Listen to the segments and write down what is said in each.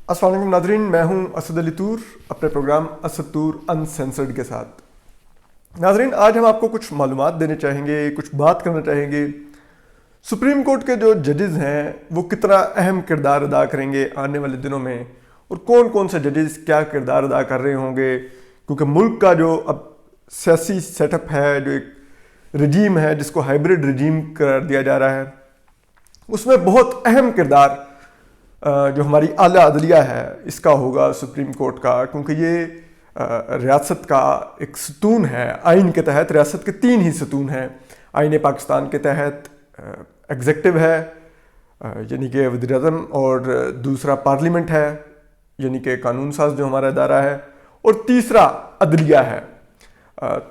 अस्सलाम वालेकुम नादरीन, मैं हूं असद अली तूर अपने प्रोग्राम असद तूर अनसेंसर्ड के साथ। नादरीन, आज हम आपको कुछ मालूमात देने चाहेंगे, कुछ बात करना चाहेंगे। सुप्रीम कोर्ट के जो जजेस हैं वो कितना अहम किरदार अदा करेंगे आने वाले दिनों में, और कौन कौन से जजेस क्या किरदार अदा कर रहे होंगे, क्योंकि मुल्क का जो अब सियासी सेटअप है, जो एक रजीम है जिसको हाइब्रिड रजीम करार दिया जा रहा है, उसमें बहुत अहम किरदार जो हमारी आला अदलिया है इसका होगा, सुप्रीम कोर्ट का। क्योंकि ये रियासत का एक सतून है। आइन के तहत रियासत के 3 ही सतून हैं। आइन पाकिस्तान के तहत एग्जेक्टिव है यानी कि वज़ीर-ए-आज़म, और दूसरा पार्लियामेंट है यानी कि कानून साज जो हमारा इदारा है, और तीसरा अदलिया है।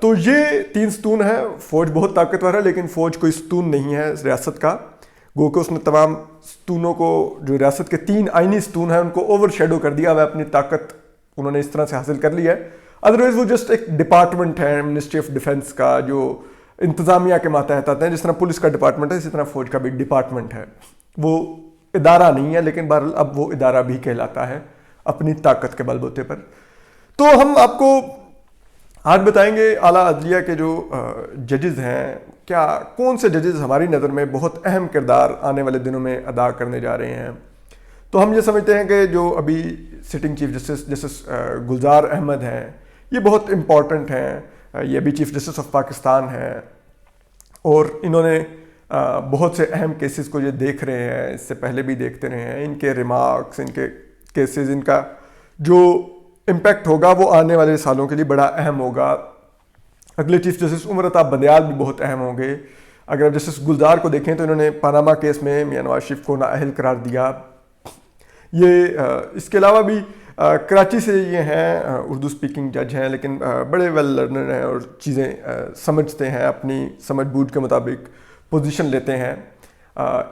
तो ये 3 सतून हैं। फ़ौज बहुत ताकतवर है लेकिन फ़ौज कोई सतून नहीं है रियासत का। गो कि उसने तमाम सतूनों को, जो रियासत के 3 आइनी सतून हैं, उनको ओवर शेडो कर दिया। वह अपनी ताकत उन्होंने इस तरह से हासिल कर ली है। अदरवाइज वो जस्ट एक डिपार्टमेंट है मिनिस्ट्री ऑफ डिफेंस का, जो इंतज़ामिया के मातहत आते हैं। जिस तरह पुलिस का डिपार्टमेंट है, इसी तरह फ़ौज का भी डिपार्टमेंट है। वो इदारा नहीं है लेकिन बहरहाल अब वो इदारा भी कहलाता है अपनी ताकत के बलबूते पर। तो हम आपको आज बताएंगे आला अदलिया के जो जजेस हैं, क्या कौन से जजेस हमारी नज़र में बहुत अहम किरदार आने वाले दिनों में अदा करने जा रहे हैं। तो हम ये समझते हैं कि जो अभी सिटिंग चीफ जस्टिस गुलजार अहमद हैं, ये बहुत इम्पॉर्टेंट हैं। ये अभी चीफ जस्टिस ऑफ पाकिस्तान हैं और इन्होंने बहुत से अहम केसेस को ये देख रहे हैं, इससे पहले भी देखते रहे हैं। इनके रिमार्क्स, इनके केसेस, इनका जो इम्पैक्ट होगा वो आने वाले सालों के लिए बड़ा अहम होगा। अगले चीफ जस्टिस उमर अता बंदयाल भी बहुत अहम होंगे। अगर जस्टिस गुलजार को देखें तो इन्होंने पनामा केस में मियां नवाज शरीफ को नाअहल करार दिया। ये इसके अलावा भी कराची से ये हैं, उर्दू स्पीकिंग जज हैं, लेकिन बड़े वेल लर्नर हैं और चीज़ें समझते हैं, अपनी समझ बूझ के मुताबिक पोजीशन लेते हैं।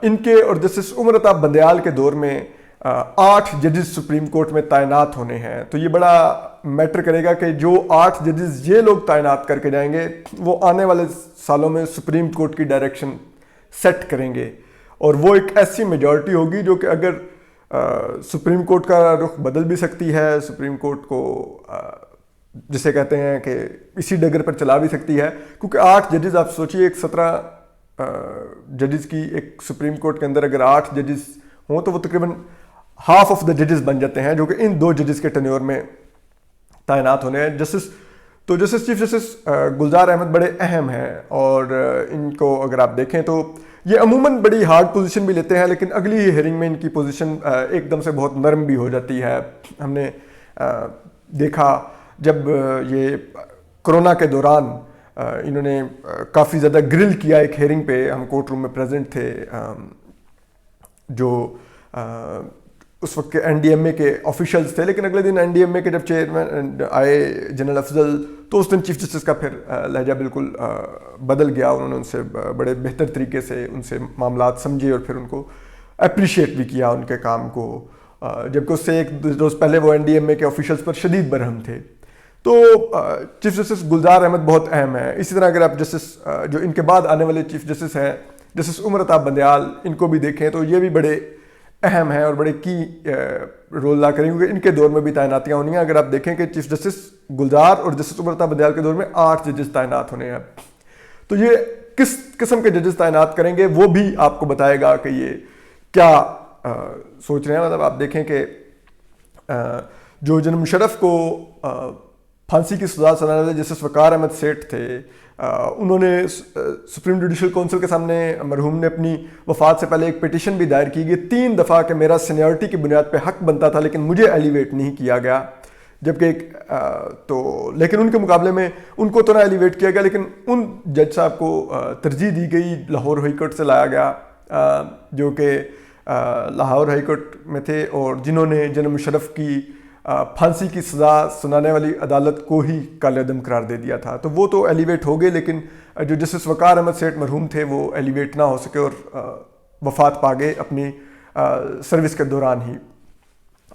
इनके और जस्टिस उमर अता बंदयाल के दौर में 8 जजेस सुप्रीम कोर्ट में तैनात होने हैं। तो ये बड़ा मैटर करेगा कि जो 8 जजेस ये लोग तैनात करके जाएंगे वो आने वाले सालों में सुप्रीम कोर्ट की डायरेक्शन सेट करेंगे। और वो एक ऐसी मेजॉरिटी होगी जो कि अगर सुप्रीम कोर्ट का रुख बदल भी सकती है, सुप्रीम कोर्ट को जिसे कहते हैं कि इसी डगर पर चला भी सकती है। क्योंकि 8 जजेस, आप सोचिए, एक 17 जजेस की एक सुप्रीम कोर्ट के अंदर अगर 8 जजेस हों तो वो तकरीबन हाफ ऑफ द जजेस बन जाते हैं, जो कि इन 2 जजेस के टेन्योर में तैनात होने हैं। जस्टिस चीफ जस्टिस गुलजार अहमद बड़े अहम हैं और इनको अगर आप देखें तो ये अमूमन बड़ी हार्ड पोजीशन भी लेते हैं, लेकिन अगली ही हेयरिंग में इनकी पोजीशन एकदम से बहुत नरम भी हो जाती है। हमने देखा जब ये कोरोना के दौरान इन्होंने काफ़ी ज़्यादा ग्रिल किया एक हेयरिंग पे, हम कोर्ट रूम में प्रेजेंट थे। जो उस वक्त के एनडीएमए के ऑफिशियल्स थे, लेकिन अगले दिन एनडीएमए के जब चेयरमैन आए जनरल अफजल, तो उस दिन चीफ जस्टिस का फिर लहजा बिल्कुल बदल गया। उन्होंने उनसे बड़े बेहतर तरीके से उनसे मामलात समझे और फिर उनको अप्रिशिएट भी किया उनके काम को, जबकि उससे एक रोज़ पहले वो एनडीएमए के ऑफिशियल्स पर शदीद बरहम थे। तो चीफ जस्टिस गुलजार अहमद बहुत अहम है। इसी तरह अगर आप जस्टिस जो इनके बाद आने वाले चीफ जस्टिस हैं, जस्टिस उमर अता बंदयाल, इनको भी देखें तो ये भी बड़े अहम है और बड़े की रोल अदा करेंगे, क्योंकि इनके दौर में भी तैनातियाँ होनी हैं। अगर आप देखें कि चीफ जस्टिस गुलजार और जस्टिस उमर अता बंदयाल के दौर में 8 जजेस तैनात होने हैं। तो ये किस किस्म के जजेस तैनात करेंगे वो भी आपको बताएगा कि ये क्या सोच रहे हैं। मतलब आप देखें कि जो जनरल मुशर्रफ को फांसी की सजा सुनाने वाले जस्टिस वकार अहमद सेठ थे, उन्होंने सुप्रीम जुडिशल काउंसिल के सामने मरहूम ने अपनी वफात से पहले एक पिटीशन भी दायर की गई 3 दफ़ा कि मेरा सीनियरिटी की बुनियाद पे हक बनता था लेकिन मुझे एलिवेट नहीं किया गया। जबकि लेकिन उनके मुकाबले में उनको तो ना एलिवेट किया गया, लेकिन उन जज साहब को तरजीह दी गई, लाहौर हाई कोर्ट से लाया गया, जो कि लाहौर हाई कोर्ट में थे और जिन्होंने जनरल मुशर्रफ की फांसी की सज़ा सुनाने वाली अदालत को ही कालेदम करार दे दिया था। तो वो तो एलिवेट हो गए, लेकिन जो जस्टिस वकार अहमद सेठ मरहूम थे वो एलिवेट ना हो सके और वफात पा गए अपनी सर्विस के दौरान ही।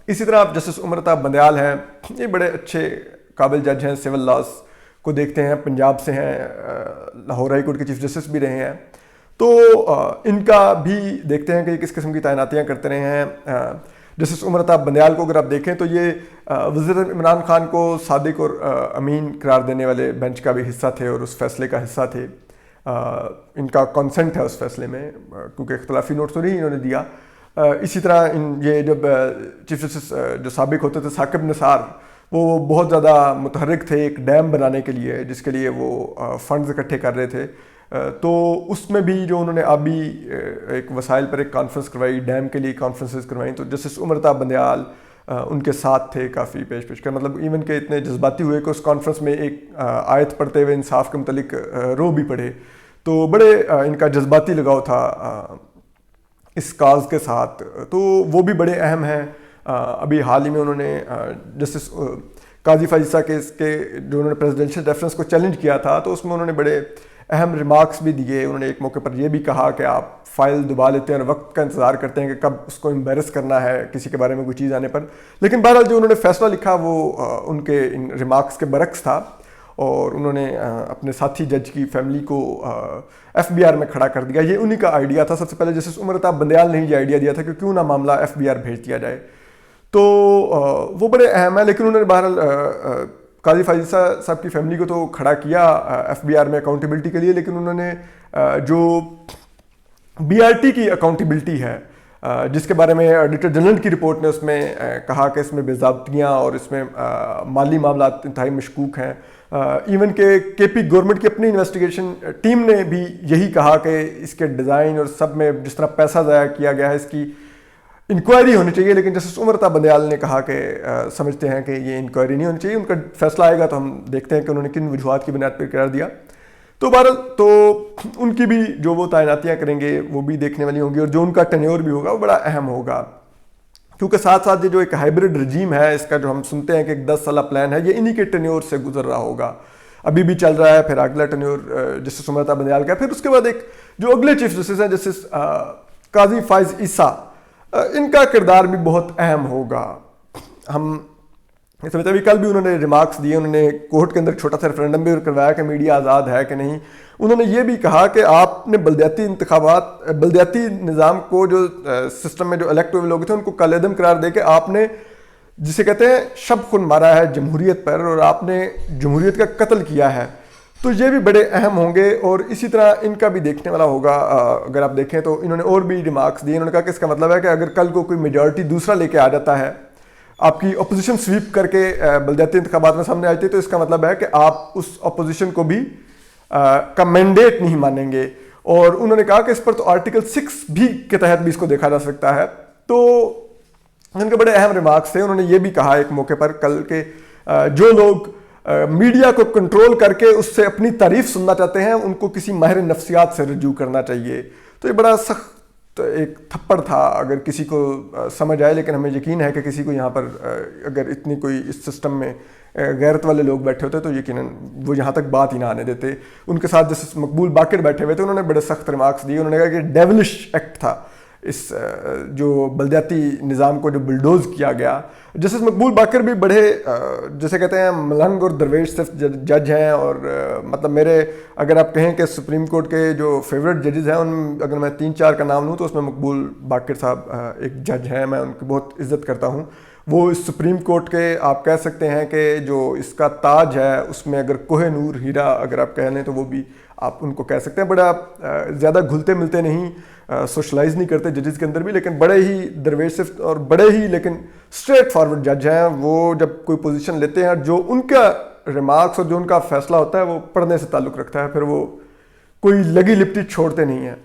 इसी तरह आप जस्टिस उमर अता बंदयाल हैं, ये बड़े अच्छे काबिल जज हैं, सिविल लॉस को देखते हैं, पंजाब से हैं, लाहौर हाई कोर्ट के चीफ जस्टिस भी रहे हैं। तो इनका भी देखते हैं कि किस किस्म की तैनातियाँ करते रहे हैं। जस्टिस उमर अता बंदयाल को अगर आप देखें तो ये वज़ीर इमरान खान को सादिक और अमीन करार देने वाले बेंच का भी हिस्सा थे और उस फैसले का हिस्सा थे। इनका कंसेंट है उस फैसले में, क्योंकि इख्तलाफी नोट तो नहीं इन्होंने दिया। इसी तरह ये जब चीफ जस्टिस जो साबिक होते थे साकिब निसार, वो बहुत ज़्यादा मुतहर्रिक थे एक डैम बनाने के लिए, जिसके लिए वो फंड्स इकट्ठे कर रहे थे। तो उसमें भी जो उन्होंने अभी एक वसाइल पर एक कॉन्फ्रेंस करवाई, डैम के लिए कॉन्फ्रेंसेस करवाई, तो जस्टिस उमर अता बंदयाल उनके साथ थे काफ़ी पेश कर, मतलब इवन के इतने जज्बाती हुए कि उस कॉन्फ्रेंस में एक आयत पढ़ते हुए इंसाफ के मुतलिक रो भी पढ़े। तो बड़े इनका जज्बाती लगाव था इस काज के साथ, तो वो भी बड़े अहम हैं। अभी हाल ही में उन्होंने जस्टिस काजी फाइज़ केस के जो उन्होंने प्रेसिडेंशियल रेफरेंस को चैलेंज किया था, तो उसमें उन्होंने बड़े अहम रिमार्क्स भी दिए। उन्होंने एक मौके पर यह भी कहा कि आप फाइल दबा लेते हैं और वक्त का इंतज़ार करते हैं कि कब उसको एम्बेरस करना है किसी के बारे में कोई चीज़ आने पर। लेकिन बहरहाल जो उन्होंने फैसला लिखा वो उनके इन रिमार्क्स के बरक्स था, और उन्होंने अपने साथी जज की फैमिली को FBI में खड़ा कर दिया। ये उन्हीं का आइडिया था। सबसे पहले जस्टिस उमर अता बंदयाल ने ये आइडिया दिया था कि क्यों ना मामला FBI भेज दिया जाए। तो वो बड़े अहम है। लेकिन उन्होंने बहरहाल काजी फाइज़ साहब की फैमिली को तो खड़ा किया FBI में अकाउंटेबिलिटी के लिए, लेकिन उन्होंने जो BRT की अकाउंटेबिलिटी है, जिसके बारे में ऑडिटर जनरल की रिपोर्ट ने उसमें कहा कि इसमें बेज़ाब्तियाँ और इसमें माली मामला इंतहाई मशकूक हैं। इवन के KP गवर्नमेंट की अपनी इन्वेस्टिगेशन टीम ने भी यही कहा कि इसके डिज़ाइन और सब में जिस तरह पैसा ज़ाया किया गया है इसकी इंक्वायरी होनी चाहिए। लेकिन जस्टिस उमर अता बंदयाल ने कहा कि समझते हैं कि ये इंक्वायरी नहीं होनी चाहिए, उनका फैसला आएगा तो हम देखते हैं कि उन्होंने किन वजूहात की बुनियाद पर करार दिया। तो बहरहाल तो उनकी भी जो वो तैनातियाँ करेंगे वो भी देखने वाली होंगी, और जो उनका टेन्योर भी होगा वो बड़ा अहम होगा, क्योंकि साथ साथ ये जो एक हाइब्रिड रजीम है इसका जो हम सुनते हैं कि एक 10 साल प्लान है, ये इन्हीं के टेन्योर से गुजर रहा होगा। अभी भी चल रहा है, फिर अगला टेन्योर जस्टिस उमर अता बंदयाल का, फिर उसके बाद एक जो अगले चीफ जस्टिस हैं जस्टिस काजी फाइज़ ईसा, इनका किरदार भी बहुत अहम होगा। हम समझते अभी कल भी उन्होंने रिमार्क्स दिए, उन्होंने कोर्ट के अंदर छोटा सा रेफरेंडम भी करवाया कि मीडिया आज़ाद है कि नहीं। उन्होंने ये भी कहा कि आपने बल्दियाती इंतखाबात, बल्दियाती निज़ाम को जो सिस्टम में जो इलेक्ट हुए लोग थे उनको कलेदम करार दे के आपने जिसे कहते हैं शब खुन मारा है जमहूरियत पर, और आपने जमहूरियत का कत्ल किया है। तो ये भी बड़े अहम होंगे, और इसी तरह इनका भी देखने वाला होगा। अगर आप देखें तो इन्होंने और भी रिमार्क्स दिए। इन्होंने कहा कि इसका मतलब है कि अगर कल को कोई मेजॉरिटी दूसरा लेके आ जाता है, आपकी अपोजिशन स्वीप करके बल्दियाती इंतखाबात में सामने आती है, तो इसका मतलब है कि आप उस अपोजिशन को भी का मैंडेट नहीं मानेंगे। और उन्होंने कहा कि इस पर तो आर्टिकल 6 भी के तहत भी इसको देखा जा सकता है। तो उनके बड़े अहम रिमार्क्स थे। उन्होंने ये भी कहा एक मौके पर कल के जो लोग मीडिया को कंट्रोल करके उससे अपनी तारीफ सुनना चाहते हैं उनको किसी माहिर नफ्सियात से रजू करना चाहिए। तो ये बड़ा सख्त एक थप्पड़ था अगर किसी को समझ आए, लेकिन हमें यकीन है कि किसी को यहाँ पर अगर इतनी कोई इस सिस्टम में गैरत वाले लोग बैठे होते तो यकीनन वो यहाँ तक बात ही ना आने देते। उनके साथ जस्टिस मकबूल बाकिर बैठे हुए थे, उन्होंने बड़े सख्त रिमार्क्स दिए। उन्होंने कहा कि डेविलिश एक्ट था इस जो बल्दियाती निज़ाम को जो बुलडोज किया गया। जस्टिस मकबूल बाकिर भी बड़े जैसे कहते हैं मलंग और दरवेश सिर्फ जज हैं, और मतलब मेरे अगर आप कहें कि सुप्रीम कोर्ट के जो फेवरेट जजेस हैं उन अगर मैं 3-4 का नाम लूँ तो उसमें मकबूल बाकिर साहब एक जज हैं, मैं उनकी बहुत इज़्ज़त करता हूँ। वो इस सुप्रीम कोर्ट के आप कह सकते हैं कि जो इसका ताज है उसमें अगर कोहे नूर हीरा अगर आप कह लें तो वो भी आप उनको कह सकते हैं। बड़ा ज़्यादा घुलते मिलते नहीं, सोशलाइज नहीं करते जजेस के अंदर भी, लेकिन बड़े ही दरवेश और बड़े ही लेकिन स्ट्रेट फॉरवर्ड जज हैं। वो जब कोई पोजीशन लेते हैं जो उनका रिमार्क्स और जो उनका फैसला होता है वो पढ़ने से ताल्लुक़ रखता है, फिर वो कोई लगी लिपटी छोड़ते नहीं हैं।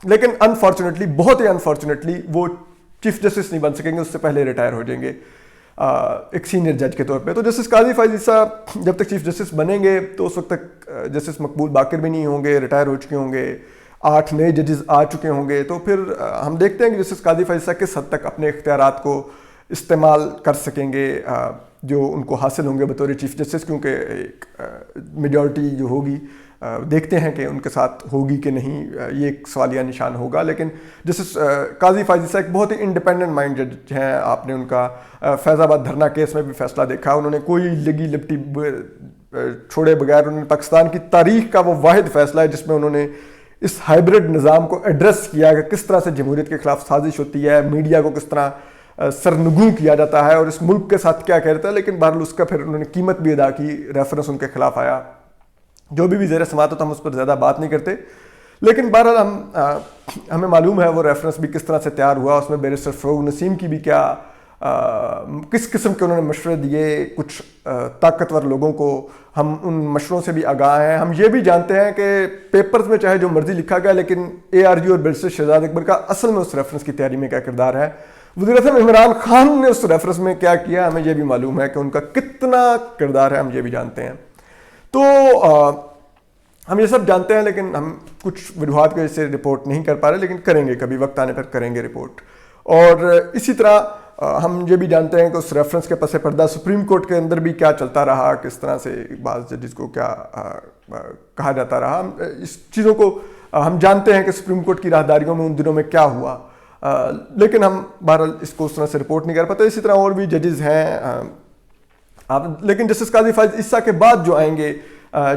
लेकिन अनफॉर्चुनेटली, बहुत ही अनफॉर्चुनेटली, वो चीफ जस्टिस नहीं बन सकेंगे, उससे पहले रिटायर हो जाएंगे एक सीनियर जज के तौर पे। तो जस्टिस काजी फाइज़ साहब जब तक चीफ जस्टिस बनेंगे तो उस वक्त तक जस्टिस मकबूल बाकिर भी नहीं होंगे, रिटायर हो चुके होंगे, 8 नए जजेस आ चुके होंगे। तो फिर हम देखते हैं कि जस्टिस काजी फाइज़ साहब किस हद तक अपने इख्तियारात को इस्तेमाल कर सकेंगे जो उनको हासिल होंगे बतौर चीफ जस्टिस, क्योंकि एक मेजॉरिटी जो होगी देखते हैं कि उनके साथ होगी कि नहीं, ये एक सवालिया निशान होगा। लेकिन जस्टिस काजी फाइज़ साहब एक बहुत ही इंडिपेंडेंट माइंड जज हैं। आपने उनका फैज़ाबाद धरना केस में भी फैसला देखा, उन्होंने कोई लगी लिपटी छोड़े बगैर उन्होंने पाकिस्तान की तारीख का वो वाहिद फैसला है जिसमें उन्होंने इस हाइब्रिड निज़ाम को एड्रेस किया कि किस तरह से जमहूरियत के खिलाफ साजिश होती है, मीडिया को किस तरह سرنگوں کیا جاتا ہے اور اس ملک کے ساتھ کیا کہتا ہے، لیکن بہرحال اس کا پھر انہوں نے قیمت بھی ادا کی، ریفرنس ان کے خلاف آیا، جو بھی زیر سماعت ہوتا ہم اس پر زیادہ بات نہیں کرتے، لیکن بہرحال ہمیں معلوم ہے وہ ریفرنس بھی کس طرح سے تیار ہوا، اس میں بیرسٹر فروغ نسیم کی بھی کیا کس قسم کے انہوں نے مشورے دیے کچھ طاقتور لوگوں کو، ہم ان مشوروں سے بھی آگاہ ہیں۔ ہم یہ بھی جانتے ہیں کہ پیپرز میں چاہے جو مرضی لکھا گیا، لیکن ARG اور بیرسٹر شہزاد اکبر کا اصل میں اس ریفرنس کی تیاری میں کیا کردار ہے، وزیر اعظم عمران خان نے اس ریفرنس میں کیا کیا، ہمیں یہ بھی معلوم ہے کہ ان کا کتنا کردار ہے، ہم یہ بھی جانتے ہیں۔ تو ہم یہ سب جانتے ہیں، لیکن ہم کچھ وجوہات کی وجہ سے رپورٹ نہیں کر پا رہے، لیکن کریں گے، کبھی وقت آنے پر کریں گے رپورٹ۔ اور اسی طرح ہم یہ بھی جانتے ہیں کہ اس ریفرنس کے پس پردہ سپریم کورٹ کے اندر بھی کیا چلتا رہا، کس طرح سے بعض ججز کو کیا کہا جاتا رہا، اس چیزوں کو ہم جانتے ہیں کہ سپریم کورٹ کی راہداریوں میں ان دنوں میں کیا ہوا، لیکن ہم بہرحال اس کو اس طرح سے رپورٹ نہیں کر پاتے۔ اسی طرح اور بھی ججز ہیں، لیکن جسٹس قاضی فائز عیسیٰ کے بعد جو آئیں گے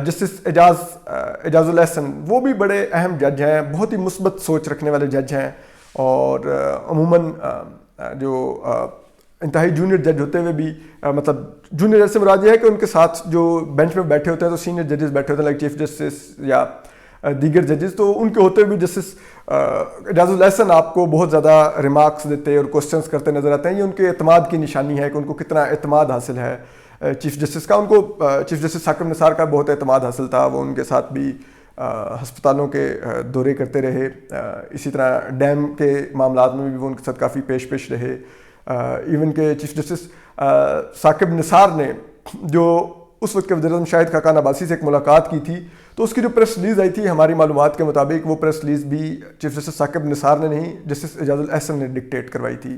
جسٹس اعجاز الاحسن، وہ بھی بڑے اہم جج ہیں، بہت ہی مثبت سوچ رکھنے والے جج ہیں، اور عموماً جو انتہائی جونیئر جج ہوتے ہوئے بھی مطلب جونیئر جج سے مراد یہ ہے کہ ان کے ساتھ جو بینچ میں بیٹھے ہوتے ہیں تو سینئر ججز بیٹھے ہوتے ہیں، لائک چیف جسٹس یا دیگر ججز، تو ان کے ہوتے ہوئے بھی جسٹس اعجاز الاحسن آپ کو بہت زیادہ ریمارکس دیتے اور کوسچنس کرتے نظر آتے ہیں۔ یہ ان کے اعتماد کی نشانی ہے کہ ان کو کتنا اعتماد حاصل ہے چیف جسٹس کا۔ ان کو چیف جسٹس ثاقب نثار کا بہت اعتماد حاصل تھا، وہ ان کے ساتھ بھی ہسپتالوں کے دورے کرتے رہے، اسی طرح ڈیم کے معاملات میں بھی وہ ان کے ساتھ کافی پیش رہے۔ ایون کہ چیف جسٹس ثاقب نثار نے جو اس وقت کے وزیر اعظم شاہد خاقان عباسی سے ایک ملاقات کی تھی، تو اس کی جو پریس ریلیز آئی تھی ہماری معلومات کے مطابق، وہ پریس ریلیز بھی چیف جسٹس ثاقب نثار نے نہیں، جسٹس اعجاز الاحسن نے ڈکٹیٹ کروائی تھی۔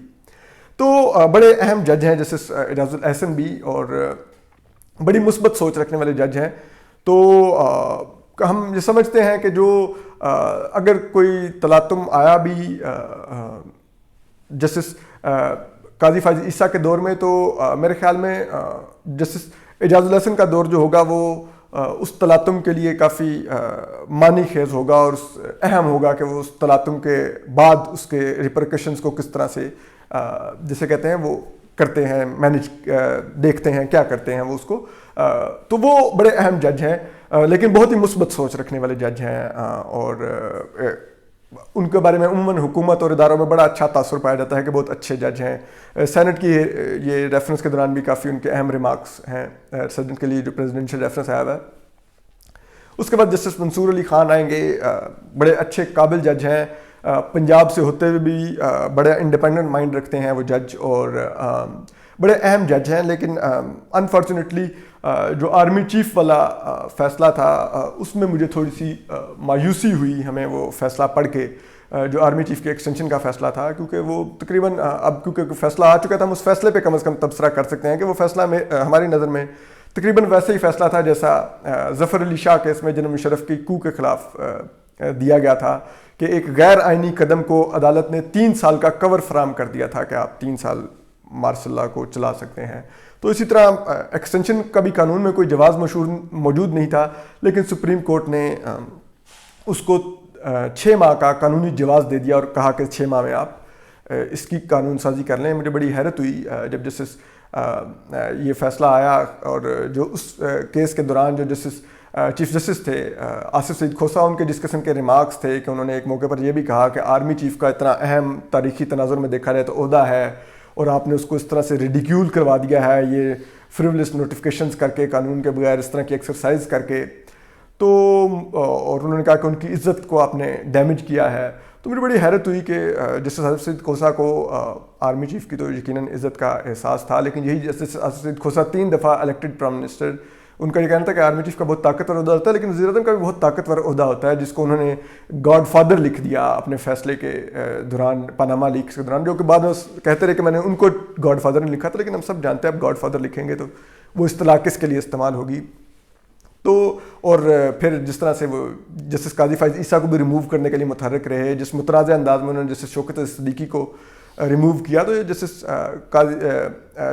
تو بڑے اہم جج ہیں جسٹس اعجاز الاحسن بھی، اور بڑی مثبت سوچ رکھنے والے جج ہیں۔ تو ہم یہ سمجھتے ہیں کہ جو اگر کوئی تلاطم آیا بھی جسٹس قاضی فائز عیسیٰ کے دور میں، تو میرے خیال میں جسٹس اعجاز الاحسن کا دور جو ہوگا وہ اس تلاطم کے لیے کافی معنی خیز ہوگا، اور اہم ہوگا کہ وہ اس تلاطم کے بعد اس کے ریپرکشنز کو کس طرح سے جسے کہتے ہیں وہ کرتے ہیں، مینیج دیکھتے ہیں کیا کرتے ہیں وہ اس کو۔ تو وہ بڑے اہم جج ہیں، لیکن بہت ہی مثبت سوچ رکھنے والے جج ہیں، اور ان کے بارے میں عموماً حکومت اور اداروں میں بڑا اچھا تاثر پایا جاتا ہے کہ بہت اچھے جج ہیں۔ سینٹ کی یہ ریفرنس کے دوران بھی کافی ان کے اہم ریمارکس ہیں، سینٹ کے لیے جو پریزیڈنشل ریفرنس آیا ہوا ہے۔ اس کے بعد جسٹس منصور علی خان آئیں گے، بڑے اچھے قابل جج ہیں، پنجاب سے ہوتے ہوئے بھی بڑے انڈیپینڈنٹ مائنڈ رکھتے ہیں وہ جج، اور بڑے اہم جج ہیں۔ لیکن انفارچونیٹلی جو آرمی چیف والا فیصلہ تھا اس میں مجھے تھوڑی سی مایوسی ہوئی ہمیں وہ فیصلہ پڑھ کے، جو آرمی چیف کے ایکسٹینشن کا فیصلہ تھا، کیونکہ وہ تقریباً اب کیونکہ فیصلہ آ چکا تھا، ہم اس فیصلے پہ کم از کم تبصرہ کر سکتے ہیں کہ وہ فیصلہ میں ہماری نظر میں تقریباً ویسے ہی فیصلہ تھا جیسا ظفر علی شاہ کیس میں جنرل مشرف کی کو کے خلاف دیا گیا تھا، کہ ایک غیر آئینی قدم کو عدالت نے 3 سال کا کور فراہم کر دیا تھا کہ آپ 3 سال مارشل لاء کو چلا سکتے ہیں۔ تو اسی طرح ایکسٹینشن کا بھی قانون میں کوئی جواز موجود نہیں تھا، لیکن سپریم کورٹ نے اس کو 6 ماہ کا قانونی جواز دے دیا اور کہا کہ 6 ماہ میں آپ اس کی قانون سازی کر لیں۔ مجھے بڑی حیرت ہوئی جب جسٹس یہ فیصلہ آیا، اور جو اس کیس کے دوران جو جسٹس چیف جسٹس تھے آصف سعید کھوسہ، ان کے جس قسم کے ریمارکس تھے کہ انہوں نے ایک موقع پر یہ بھی کہا کہ آرمی چیف کا اتنا اہم تاریخی تناظر میں دیکھا جائے تو عہدہ ہے، اور آپ نے اس کو اس طرح سے ریڈیکیول کروا دیا ہے، یہ فریولس نوٹیفیکیشنز کر کے، قانون کے بغیر اس طرح کی ایکسرسائز کر کے، تو اور انہوں نے کہا کہ ان کی عزت کو آپ نے ڈیمیج کیا ہے۔ تو مجھے بڑی حیرت ہوئی کہ جسٹس آصف سعید کھوسہ کو آرمی چیف کی تو یقیناً عزت کا احساس تھا، لیکن یہی جسٹس آصف سعید کھوسہ 3 دفعہ الیکٹڈ پرائم منسٹر، ان کا یہ کہنا تھا کہ آرمی چیف کا بہت طاقتور عہدہ ہوتا ہے، لیکن وزیر اعظم کا بھی بہت طاقتور عہدہ ہوتا ہے، جس کو انہوں نے گاڈ فادر لکھ دیا اپنے فیصلے کے دوران، پاناما لیکس کے دوران، جو کہ بعد میں کہتے رہے کہ میں نے ان کو گاڈ فادر نے لکھا تھا، لیکن ہم سب جانتے ہیں اب گاڈ فادر لکھیں گے تو وہ اصطلاح کس کے لیے استعمال ہوگی۔ تو اور پھر جس طرح سے وہ جسٹس قاضی فائز عیسیٰ کو بھی ریموو کرنے کے لیے متحرک رہے، جس متنازع انداز میں انہوں نے جسٹس شوکت صدیقی کو ریموو کیا، تو یہ جسٹس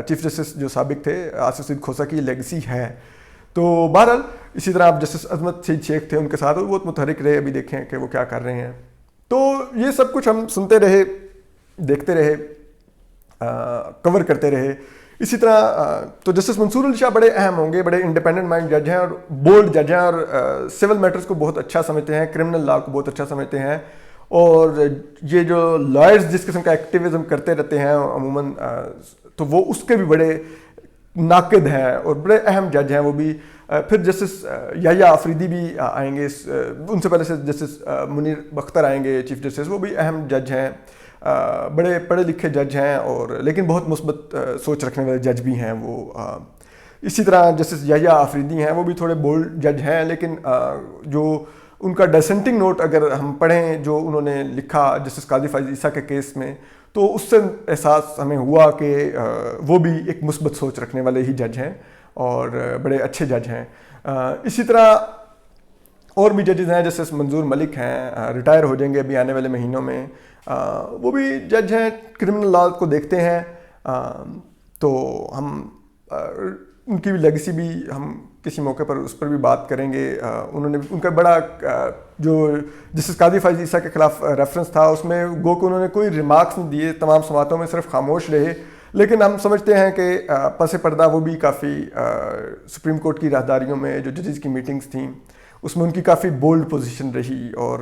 چیف جسٹس جو سابق تھے آصف سعید کھوسہ کی لیگسی ہے۔ تو بہرحال اسی طرح آپ جسٹس عظمت سعید شیخ تھے، ان کے ساتھ وہ بہت متحرک رہے، ابھی دیکھیں کہ وہ کیا کر رہے ہیں۔ تو یہ سب کچھ ہم سنتے رہے، دیکھتے رہے، کور کرتے رہے. اسی طرح تو جسٹس منصور علی شاہ بڑے اہم ہوں گے, بڑے انڈیپینڈنٹ مائنڈ جج ہیں اور بولڈ جج ہیں, اور سول میٹرز کو بہت اچھا سمجھتے ہیں, کرمنل لا کو بہت اچھا سمجھتے ہیں, اور یہ جو لائرز جس قسم کا ایکٹیویزم کرتے رہتے ہیں عموماً, تو وہ اس کے بھی بڑے ناقد ہیں اور بڑے اہم جج ہیں وہ بھی. پھر جسٹس یحییٰ آفریدی بھی آئیں گے, ان سے پہلے سے جسٹس منیر بختر آئیں گے چیف جسٹس, وہ بھی اہم جج ہیں, بڑے پڑھے لکھے جج ہیں, اور لیکن بہت مثبت سوچ رکھنے والے جج بھی ہیں وہ. اسی طرح جسٹس یحییٰ آفریدی ہیں, وہ بھی تھوڑے بولڈ جج ہیں, لیکن جو ان کا ڈسینٹنگ نوٹ اگر ہم پڑھیں جو انہوں نے لکھا جسٹس قاضی فائز عیسیٰ کے کیس میں, تو اس سے احساس ہمیں ہوا کہ وہ بھی ایک مثبت سوچ رکھنے والے ہی جج ہیں اور بڑے اچھے جج ہیں. اسی طرح اور بھی ججز ہیں, جسٹس منظور ملک ہیں, ریٹائر ہو جائیں گے ابھی آنے والے مہینوں میں, وہ بھی جج ہیں, کرمنل لا کو دیکھتے ہیں. تو ہم ان کی بھی لیگیسی بھی ہم کسی موقع پر اس پر بھی بات کریں گے. انہوں نے ان کا بڑا جو جسٹس قاضی فائز عیسیٰ کے خلاف ریفرنس تھا, اس میں گو کہ انہوں نے کوئی ریمارکس نہیں دیے, تمام سماعتوں میں صرف خاموش رہے, لیکن ہم سمجھتے ہیں کہ پس پردہ وہ بھی کافی سپریم کورٹ کی راہداریوں میں جو ججز کی میٹنگز تھیں اس میں ان کی کافی بولڈ پوزیشن رہی. اور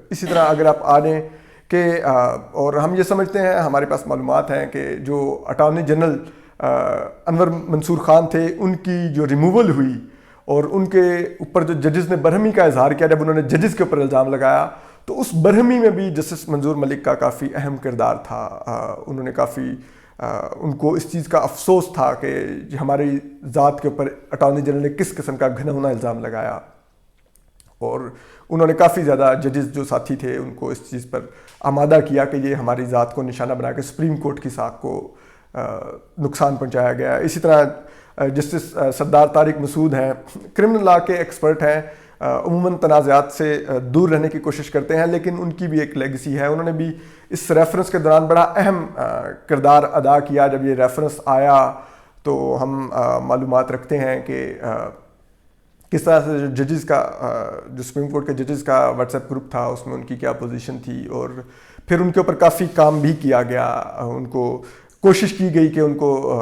اسی طرح اگر آپ آ جائیں کہ اور ہم یہ سمجھتے ہیں, ہمارے پاس معلومات ہیں کہ جو اٹارنی جنرل انور منصور خان تھے, ان کی جو ریموول ہوئی اور ان کے اوپر جو ججز نے برہمی کا اظہار کیا جب انہوں نے ججز کے اوپر الزام لگایا, تو اس برہمی میں بھی جسٹس منظور ملک کا کافی اہم کردار تھا. انہوں نے کافی ان کو اس چیز کا افسوس تھا کہ ہماری ذات کے اوپر اٹارنی جنرل نے کس قسم کا گھناؤنا الزام لگایا, اور انہوں نے کافی زیادہ ججز جو ساتھی تھے ان کو اس چیز پر آمادہ کیا کہ یہ ہماری ذات کو نشانہ بنا کے سپریم کورٹ کی ساکھ کو نقصان پہنچایا گیا. اسی طرح جسٹس سردار طارق مسعود ہیں, کرمنل لا کے ایکسپرٹ ہیں, عموماً تنازعات سے دور رہنے کی کوشش کرتے ہیں, لیکن ان کی بھی ایک لیگیسی ہے. انہوں نے بھی اس ریفرنس کے دوران بڑا اہم کردار ادا کیا. جب یہ ریفرنس آیا تو ہم معلومات رکھتے ہیں کہ کس طرح سے جو ججز کا جو سپریم کورٹ کے ججز کا واٹس ایپ گروپ تھا اس میں ان کی کیا پوزیشن تھی, اور پھر ان کے اوپر کافی کام بھی کیا گیا. ان کو کوشش کی گئی کہ ان کو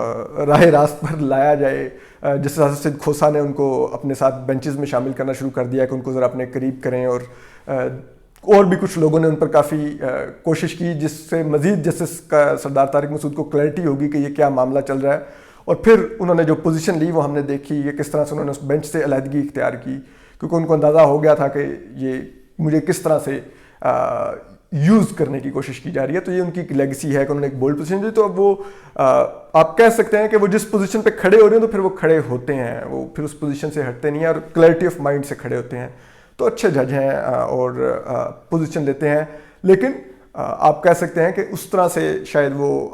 راہ راست پر لایا جائے. جسٹس حسن سید کھوسہ نے ان کو اپنے ساتھ بینچز میں شامل کرنا شروع کر دیا کہ ان کو ذرا اپنے قریب کریں, اور بھی کچھ لوگوں نے ان پر کافی کوشش کی, جس سے مزید جسٹس کا سردار طارق مسعود کو کلیئرٹی ہوگی کہ یہ کیا معاملہ چل رہا ہے. اور پھر انہوں نے جو پوزیشن لی وہ ہم نے دیکھی, یہ کس طرح سے انہوں نے اس بینچ سے علیحدگی اختیار کی, کیونکہ ان کو اندازہ ہو گیا تھا کہ یہ مجھے کس طرح سے یوز کرنے کی کوشش کی جا رہی ہے. تو یہ ان کی لیگیسی ہے کہ انہوں نے ایک بولڈ پوزیشن دی. تو اب وہ آپ کہہ سکتے ہیں کہ وہ جس پوزیشن پہ کھڑے ہو رہے ہیں تو پھر وہ کھڑے ہوتے ہیں, وہ پھر اس پوزیشن سے ہٹتے نہیں ہیں اور کلیئرٹی آف مائنڈ سے کھڑے ہوتے ہیں. تو اچھے جج ہیں اور پوزیشن لیتے ہیں, لیکن آپ کہہ سکتے ہیں کہ اس طرح سے شاید وہ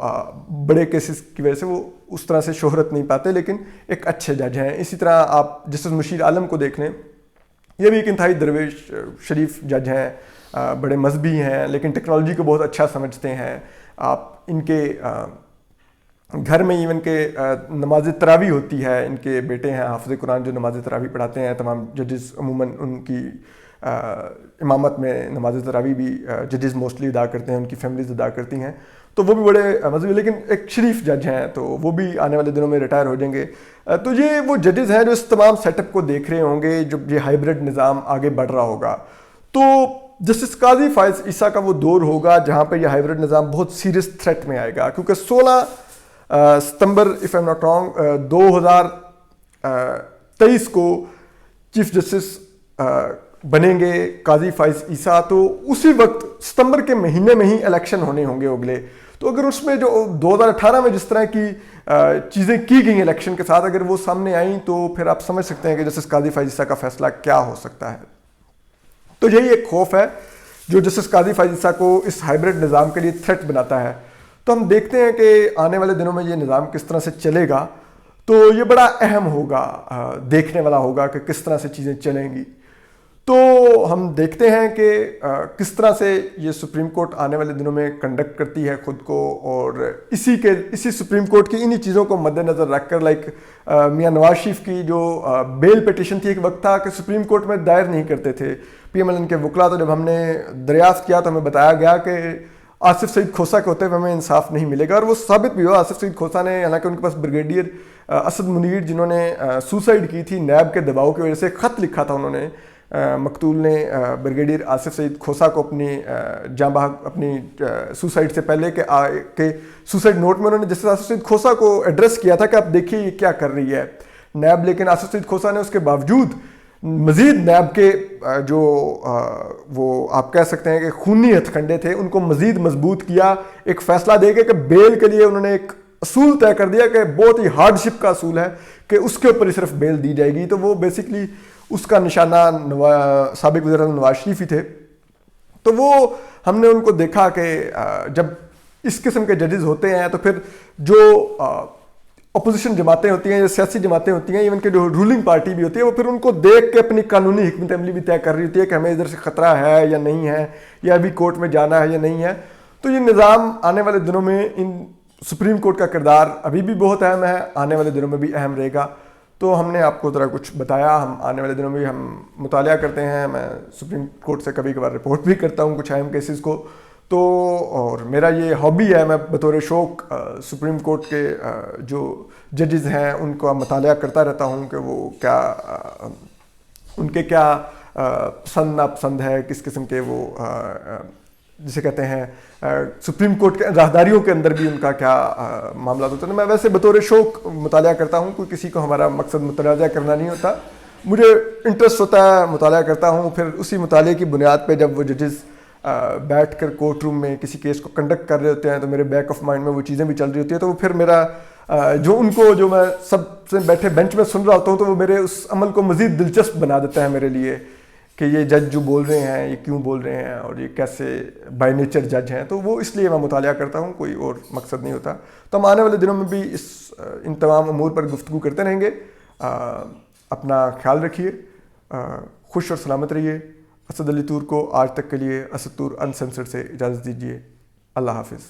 بڑے کیسز کی وجہ سے وہ اس طرح سے شہرت نہیں پاتے, لیکن ایک اچھے جج ہیں. اسی طرح آپ جسٹس مشیر عالم کو دیکھ لیں, یہ بھی ایک انتہائی درویش شریف جج ہیں, بڑے مذہبی ہیں, لیکن ٹیکنالوجی کو بہت اچھا سمجھتے ہیں. آپ ان کے گھر میں ایون کہ نماز تراویح ہوتی ہے, ان کے بیٹے ہیں حافظ قرآن جو نماز تراویح پڑھاتے ہیں. تمام ججز عموماً ان کی امامت میں نماز تراویح بھی ججز موسٹلی ادا کرتے ہیں, ان کی فیملیز ادا کرتی ہیں. تو وہ بھی بڑے مذہبی لیکن ایک شریف جج ہیں, تو وہ بھی آنے والے دنوں میں ریٹائر ہو جائیں گے. تو یہ وہ ججز ہیں جو اس تمام سیٹ اپ کو دیکھ رہے ہوں گے جب یہ ہائبرڈ نظام آگے بڑھ رہا ہوگا. تو جسٹس قاضی فائز عیسیٰ کا وہ دور ہوگا جہاں پہ یہ ہائبرڈ نظام بہت سیریس تھریٹ میں آئے گا, کیونکہ 16 ستمبر اف ایم ناٹ رانگ 2023 کو چیف جسٹس بنیں گے قاضی فائز عیسیٰ. تو اسی وقت ستمبر کے مہینے میں ہی الیکشن ہونے ہوں گے اگلے. تو اگر اس میں جو 2018 میں جس طرح کی چیزیں کی گئیں الیکشن کے ساتھ اگر وہ سامنے آئیں تو پھر آپ سمجھ سکتے ہیں کہ جسٹس قاضی فائز عیسیٰ کا فیصلہ کیا ہو سکتا ہے. تو یہی ایک خوف ہے جو جسٹس قاضی فائز عیسیٰ کو اس ہائبرڈ نظام کے لیے تھریٹ بناتا ہے. تو ہم دیکھتے ہیں کہ آنے والے دنوں میں یہ نظام کس طرح سے چلے گا. تو یہ بڑا اہم ہوگا, دیکھنے والا ہوگا کہ کس طرح سے چیزیں چلیں گی. تو ہم دیکھتے ہیں کہ کس طرح سے یہ سپریم کورٹ آنے والے دنوں میں کنڈکٹ کرتی ہے خود کو, اور اسی سپریم کورٹ کی انہی چیزوں کو مد نظر رکھ کر لائک میاں نواز شریف کی جو بیل پٹیشن تھی, ایک وقت تھا کہ سپریم کورٹ میں دائر نہیں کرتے تھے پی ایم ایل این کے وکلا. تو جب ہم نے دریافت کیا تو ہمیں بتایا گیا کہ आसिफ सईद खोसा के होते हुए हमें इंसाफ नहीं मिलेगा। और वो साबित भी हुआ। आसिफ सईद खोसा ने, हालांकि उनके पास ब्रिगेडियर असद मुनीर जिन्होंने सुसाइड की थी नैब के दबाव की वजह से, ख़त लिखा था उन्होंने, मकतूल ने ब्रिगेडियर आसिफ सईद खोसा को अपनी जाँ बहक अपनी सुसाइड से पहले के सुसाइड नोट में उन्होंने जैसे आसिफ सईद खोसा को एड्रेस किया था कि आप देखिए ये क्या कर रही है नैब। लेकिन आसिफ सईद खोसा ने उसके बावजूद मज़ीद नैब के जो वो आप कह सकते हैं कि खूनी हथकंडे थे उनको मज़ीद मजबूत किया। एक फ़ैसला देके कि बेल के लिए उन्होंने एक असूल तय कर दिया कि बहुत ही हार्डशिप का असूल है कि उसके ऊपर ही सिर्फ बेल दी जाएगी। तो वो बेसिकली उसका निशाना साबिक वज़ीर-ए-आज़म नवाज शरीफ ही थे। तो वो हमने उनको देखा कि जब इस किस्म के जजेस होते हैं तो फिर जो अपोजिशन जमातें होती हैं, जो सियासी जमातें होती हैं, इवन के जो रूलिंग पार्टी भी होती है, वो फिर उनको देख के अपनी कानूनी हिकमत अमली भी तय कर रही होती है कि हमें इधर से ख़तरा है या नहीं है, या अभी कोर्ट में जाना है या नहीं है। तो ये निज़ाम आने वाले दिनों में इन सुप्रीम कोर्ट का किरदार अभी भी बहुत अहम है, आने वाले दिनों में भी अहम रहेगा। तो हमने आपको ज़रा कुछ बताया, हम आने वाले दिनों में हम मुतालिया करते हैं। मैं सुप्रीम कोर्ट से कभी कभार रिपोर्ट भी करता हूँ कुछ अहम केसेस को। तो और मेरा ये हॉबी है, मैं बतौर शौक़ सुप्रीम कोर्ट के जो जजेस हैं उनको मुतालिया करता रहता हूँ कि वो क्या उनके क्या पसंद नापसंद है, किस किस्म के वो जिसे कहते हैं सुप्रीम कोर्ट के राहदारियों के अंदर भी उनका क्या मामला होता है। मैं वैसे बतौर शौक़ मुतालिया करता हूँ, कोई किसी को हमारा मकसद मुतनाज़ा करना नहीं होता। मुझे इंटरेस्ट होता है, मुतालिया करता हूँ, फिर उसी मुताले की बुनियाद पे जब वो जजेस बैठ कर कोर्ट रूम में किसी केस को कंडक्ट कर रहे होते हैं तो मेरे बैक ऑफ माइंड में वो चीज़ें भी चल रही होती है। तो वो फिर मेरा जो मैं सबसे बैठे बेंच में सुन रहा होता हूँ तो वो मेरे उस अमल को मज़ीद दिलचस्प बना देता है मेरे लिए कि ये जज जो बोल रहे हैं ये क्यों बोल रहे हैं और ये कैसे बाय नेचर जज हैं। तो वो इसलिए मैं मुतालिया करता हूँ, कोई और मकसद नहीं होता। तो हम आने वाले दिनों में भी इन तमाम अमूर पर गुफ्तगू करते रहेंगे। अपना ख्याल रखिए, खुश और सलामत रहिए। असद अली तूर को आज तक के लिए असद तूर अनसेंसर्ड से इजाज़त दीजिए। अल्लाह हाफिज़।